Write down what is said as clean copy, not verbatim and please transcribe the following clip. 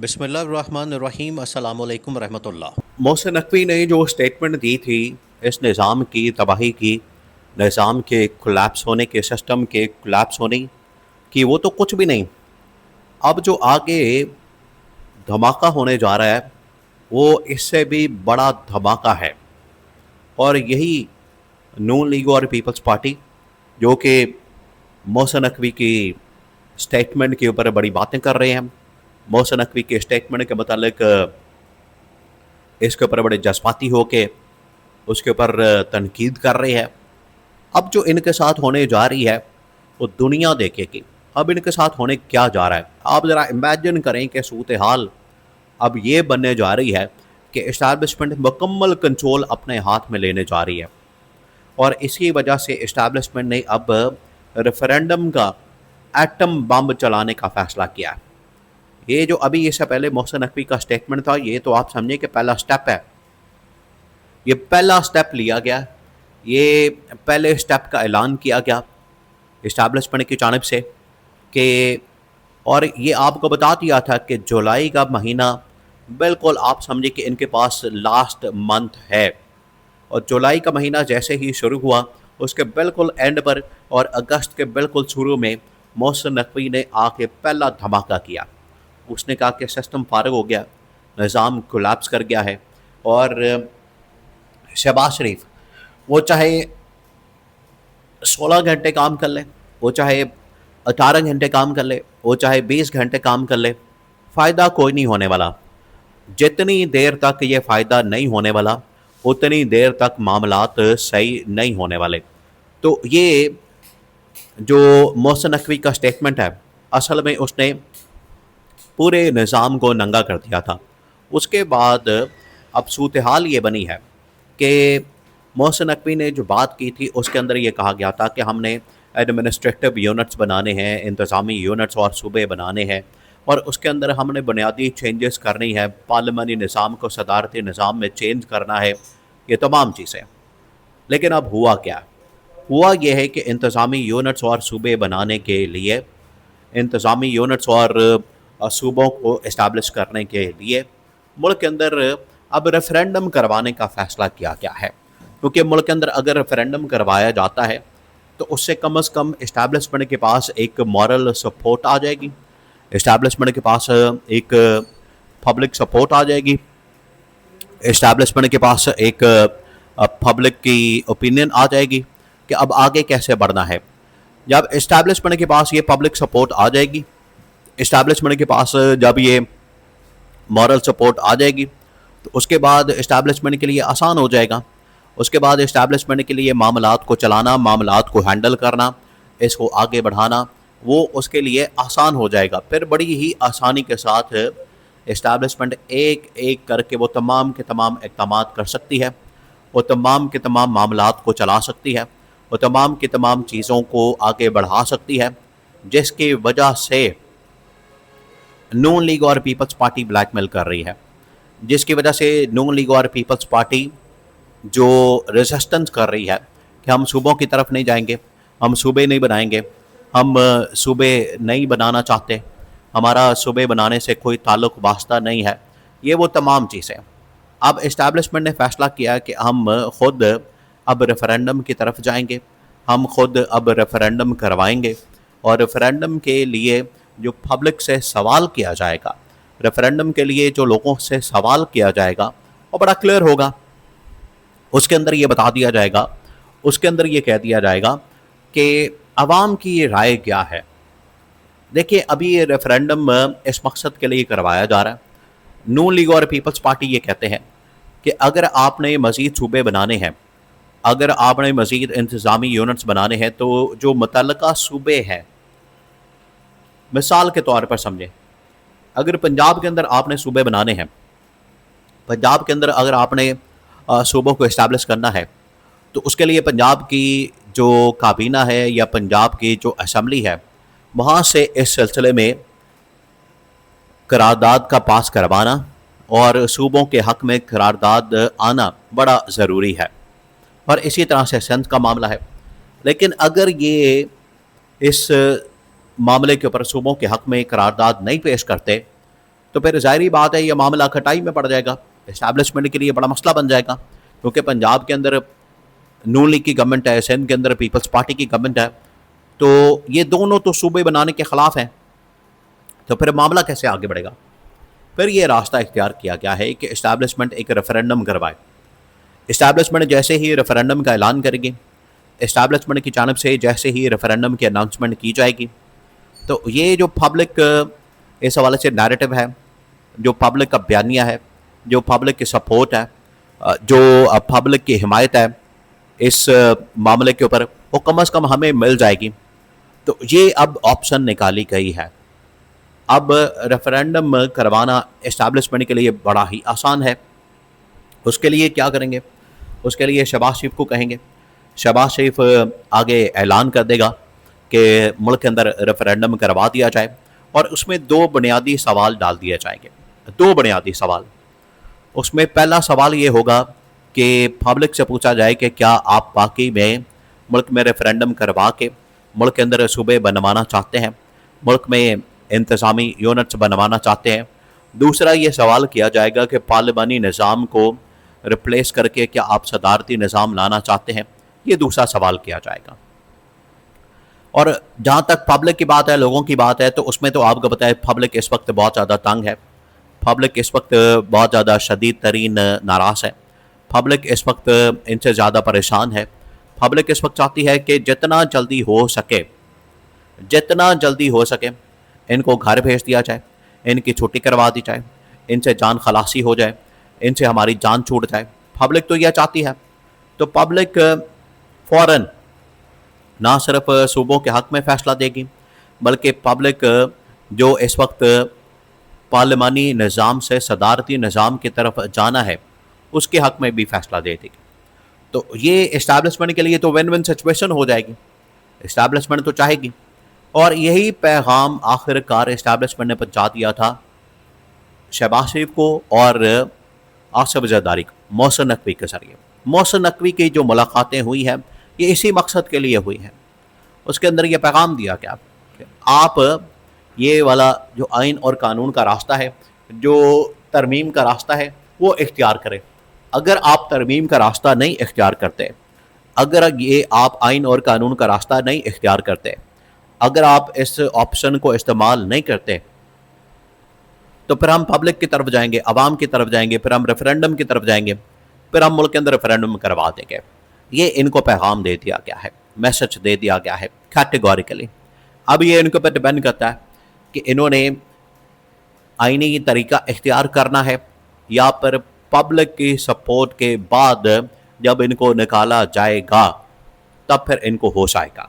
بسم اللہ الرحمن الرحیم السلام علیکم ورحمۃ اللہ۔ محسن نقوی نے جو اسٹیٹمنٹ دی تھی اس نظام کی تباہی کی، نظام کے کولیپس ہونے کے، سسٹم کے کولیپس ہونے کی، وہ تو کچھ بھی نہیں۔ اب جو آگے دھماکہ ہونے جا رہا ہے وہ اس سے بھی بڑا دھماکہ ہے، اور یہی نون لیگ اور پیپلز پارٹی جو کہ محسن نقوی کی اسٹیٹمنٹ کے اوپر بڑی باتیں کر رہے ہیں، محسن نقوی کے اسٹیٹمنٹ کے متعلق اس کے اوپر بڑے جذباتی ہو کے اس کے اوپر تنقید کر رہی ہے۔ اب جو ان کے ساتھ ہونے جا رہی ہے وہ دنیا دیکھے گی، اب ان کے ساتھ ہونے کیا جا رہا ہے۔ آپ ذرا امیجن کریں کہ صورتحال اب یہ بننے جا رہی ہے کہ اسٹیبلشمنٹ مکمل کنٹرول اپنے ہاتھ میں لینے جا رہی ہے، اور اسی وجہ سے اسٹیبلشمنٹ نے اب ریفرینڈم کا ایٹم بم چلانے کا فیصلہ کیا ہے۔ یہ جو ابھی اس سے پہلے محسن نقوی کا اسٹیٹمنٹ تھا، یہ تو آپ سمجھیں کہ پہلا سٹیپ ہے، یہ پہلا سٹیپ لیا گیا، یہ پہلے سٹیپ کا اعلان کیا گیا اسٹیبلشمنٹ کی جانب سے کہ، اور یہ آپ کو بتا دیا تھا کہ جولائی کا مہینہ بالکل آپ سمجھیں کہ ان کے پاس لاسٹ منتھ ہے، اور جولائی کا مہینہ جیسے ہی شروع ہوا اس کے بالکل اینڈ پر اور اگست کے بالکل شروع میں محسن نقوی نے آ کے پہلا دھماکہ کیا۔ اس نے کہا کہ سسٹم فارغ ہو گیا، نظام کولیپس کر گیا ہے، اور شہباز شریف وہ چاہے 16 گھنٹے کام کر لے، وہ چاہے 18 گھنٹے کام کر لے، وہ چاہے 20 گھنٹے کام کر لے، فائدہ کوئی نہیں ہونے والا۔ جتنی دیر تک یہ فائدہ نہیں ہونے والا اتنی دیر تک معاملات صحیح نہیں ہونے والے۔ تو یہ جو محسن نقوی کا سٹیٹمنٹ ہے اصل میں اس نے پورے نظام کو ننگا کر دیا تھا۔ اس کے بعد اب صورتحال یہ بنی ہے کہ محسن نقوی نے جو بات کی تھی اس کے اندر یہ کہا گیا تھا کہ ہم نے ایڈمنسٹریٹو یونٹس بنانے ہیں، انتظامی یونٹس اور صوبے بنانے ہیں، اور اس کے اندر ہم نے بنیادی چینجز کرنی ہے، پارلیمانی نظام کو صدارتی نظام میں چینج کرنا ہے، یہ تمام چیزیں۔ لیکن اب ہوا کیا؟ ہوا یہ ہے کہ انتظامی یونٹس اور صوبے بنانے کے لیے، انتظامی یونٹس اور صوبوں کو اسٹیبلش کرنے کے لیے ملک کے اندر اب ریفرینڈم کروانے کا فیصلہ کیا گیا ہے، کیونکہ ملک کے اندر اگر ریفرینڈم کروایا جاتا ہے تو اس سے کم از کم اسٹیبلشمنٹ کے پاس ایک مورل سپورٹ آ جائے گی، اسٹیبلشمنٹ کے پاس ایک پبلک سپورٹ آ جائے گی، اسٹیبلشمنٹ کے پاس ایک پبلک کی اوپینین آ جائے گی کہ اب آگے کیسے بڑھنا ہے۔ جب اسٹیبلشمنٹ کے پاس یہ پبلک سپورٹ آ جائے گی، اسٹیبلشمنٹ کے پاس جب یہ مورل سپورٹ آ جائے گی تو اس کے بعد اسٹیبلشمنٹ کے لیے آسان ہو جائے گا، اس کے بعد اسٹیبلشمنٹ کے لیے معاملات کو چلانا، معاملات کو ہینڈل کرنا، اس کو آگے بڑھانا، وہ اس کے لیے آسان ہو جائے گا۔ پھر بڑی ہی آسانی کے ساتھ اسٹیبلشمنٹ ایک ایک کر کے وہ تمام کے تمام اقدامات کر سکتی ہے، وہ تمام کے تمام معاملات کو چلا سکتی ہے، وہ تمام کی تمام چیزوں کو آگے بڑھا سکتی ہے، جس کی وجہ سے نون لیگ اور پیپلز پارٹی بلیک میل کر رہی ہے، جس کی وجہ سے نون لیگ اور پیپلز پارٹی جو ریزسٹنس کر رہی ہے کہ ہم صوبوں کی طرف نہیں جائیں گے، ہم صوبے نہیں بنائیں گے، ہم صوبے نہیں بنانا چاہتے، ہمارا صوبے بنانے سے کوئی تعلق واسطہ نہیں ہے، یہ وہ تمام چیزیں۔ اب اسٹیبلشمنٹ نے فیصلہ کیا کہ ہم خود اب ریفرینڈم کی طرف جائیں گے، ہم خود اب ریفرینڈم کروائیں گے، اور ریفرینڈم کے لیے جو پبلک سے سوال کیا جائے گا، ریفرینڈم کے لیے جو لوگوں سے سوال کیا جائے گا وہ بڑا کلیئر ہوگا۔ اس کے اندر یہ بتا دیا جائے گا، اس کے اندر یہ کہہ دیا جائے گا کہ عوام کی یہ رائے کیا ہے۔ دیکھیے ابھی یہ ریفرینڈم اس مقصد کے لیے کروایا جا رہا ہے۔ نون لیگ اور پیپلز پارٹی یہ کہتے ہیں کہ اگر آپ نے مزید صوبے بنانے ہیں، اگر آپ نے مزید انتظامی یونٹس بنانے ہیں، تو جو متعلقہ صوبے ہیں، مثال کے طور پر سمجھیں، اگر پنجاب کے اندر آپ نے صوبے بنانے ہیں، پنجاب کے اندر اگر آپ نے صوبوں کو اسٹیبلش کرنا ہے، تو اس کے لیے پنجاب کی جو کابینہ ہے یا پنجاب کی جو اسمبلی ہے، وہاں سے اس سلسلے میں قرارداد کا پاس کروانا اور صوبوں کے حق میں قرارداد آنا بڑا ضروری ہے، اور اسی طرح سے سندھ کا معاملہ ہے۔ لیکن اگر یہ اس معاملے کے اوپر صوبوں کے حق میں قرارداد نہیں پیش کرتے تو پھر ظاہری بات ہے یہ معاملہ کھٹائی میں پڑ جائے گا, اسٹیبلشمنٹ کے لیے بڑا مسئلہ بن جائے گا, کیونکہ پنجاب کے اندر نون لیگ کی گورنمنٹ ہے, سندھ کے اندر پیپلز پارٹی کی گورنمنٹ ہے, تو یہ دونوں تو صوبے بنانے کے خلاف ہیں, تو پھر معاملہ کیسے آگے بڑھے گا؟ پھر یہ راستہ اختیار کیا گیا ہے کہ اسٹیبلشمنٹ ایک ریفرینڈم کروائے. اسٹیبلشمنٹ جیسے ہی ریفرینڈم کا اعلان کرے گی, اسٹیبلشمنٹ کی جانب سے جیسے ہی ریفرینڈم کی اناؤنسمنٹ کی جائے گی, تو یہ جو پبلک اس حوالے سے نیریٹو ہے, جو پبلک کا بیانیہ ہے, جو پبلک کی سپورٹ ہے, جو پبلک کی حمایت ہے اس معاملے کے اوپر, وہ کم از کم ہمیں مل جائے گی. تو یہ اب آپشن نکالی گئی ہے. اب ریفرینڈم کروانا اسٹیبلشمنٹ کے لیے بڑا ہی آسان ہے. اس کے لیے کیا کریں گے؟ اس کے لیے شہباز شریف کو کہیں گے, شہباز شریف آگے اعلان کر دے گا کہ ملک کے اندر ریفرینڈم کروا دیا جائے, اور اس میں 2 بنیادی سوال ڈال دیے جائیں گے. 2 بنیادی سوال. اس میں پہلا سوال یہ ہوگا کہ پبلک سے پوچھا جائے کہ کیا آپ واقعی میں ملک میں ریفرینڈم کروا کے ملک کے اندر صوبے بنوانا چاہتے ہیں, ملک میں انتظامی یونٹس بنوانا چاہتے ہیں. دوسرا یہ سوال کیا جائے گا کہ پارلیمانی نظام کو ریپلیس کر کے کیا آپ صدارتی نظام لانا چاہتے ہیں. یہ دوسرا سوال کیا جائے گا. اور جہاں تک پبلک کی بات ہے, لوگوں کی بات ہے, تو اس میں تو آپ کو پتہ ہے پبلک اس وقت بہت زیادہ تنگ ہے, پبلک اس وقت بہت زیادہ شدید ترین ناراض ہے, پبلک اس وقت ان سے زیادہ پریشان ہے. پبلک اس وقت چاہتی ہے کہ جتنا جلدی ہو سکے ان کو گھر بھیج دیا جائے, ان کی چھٹی کروا دی جائے, ان سے جان خلاصی ہو جائے, ان سے ہماری جان چھوٹ جائے. پبلک تو یہ چاہتی ہے. تو پبلک فوراً نہ صرف صوبوں کے حق میں فیصلہ دے گی, بلکہ پبلک جو اس وقت پارلیمانی نظام سے صدارتی نظام کی طرف جانا ہے اس کے حق میں بھی فیصلہ دے دے گی. تو یہ اسٹیبلشمنٹ کے لیے تو ون ون سچویشن ہو جائے گی. اسٹیبلشمنٹ تو چاہے گی, اور یہی پیغام آخر کار اسٹیبلشمنٹ نے پہنچا دیا تھا شہباز شریف کو اور آصف زرداری کو محسن نقوی کے ذریعے. محسن نقوی کی جو ملاقاتیں ہوئی ہیں یہ اسی مقصد کے لیے ہوئی ہیں. اس کے اندر یہ پیغام دیا گیا کہ آپ یہ والا جو آئین اور قانون کا راستہ ہے, جو ترمیم کا راستہ ہے, وہ اختیار کریں. اگر آپ ترمیم کا راستہ نہیں اختیار کرتے, اگر یہ آپ آئین اور قانون کا راستہ نہیں اختیار کرتے, اگر آپ اس آپشن کو استعمال نہیں کرتے, تو پھر ہم پبلک کی طرف جائیں گے, عوام کی طرف جائیں گے, پھر ہم ریفرینڈم کی طرف جائیں گے, پھر ہم ملک کے اندر ریفرینڈم کروا دیں گے. یہ ان کو پیغام دے دیا گیا ہے, میسج دے دیا گیا ہے کیٹیگوریکلی. اب یہ ان کے اوپر ڈیپینڈ کرتا ہے کہ انہوں نے آئینی طریقہ اختیار کرنا ہے, یا پھر پبلک کی سپورٹ کے بعد جب ان کو نکالا جائے گا تب پھر ان کو ہوش آئے گا.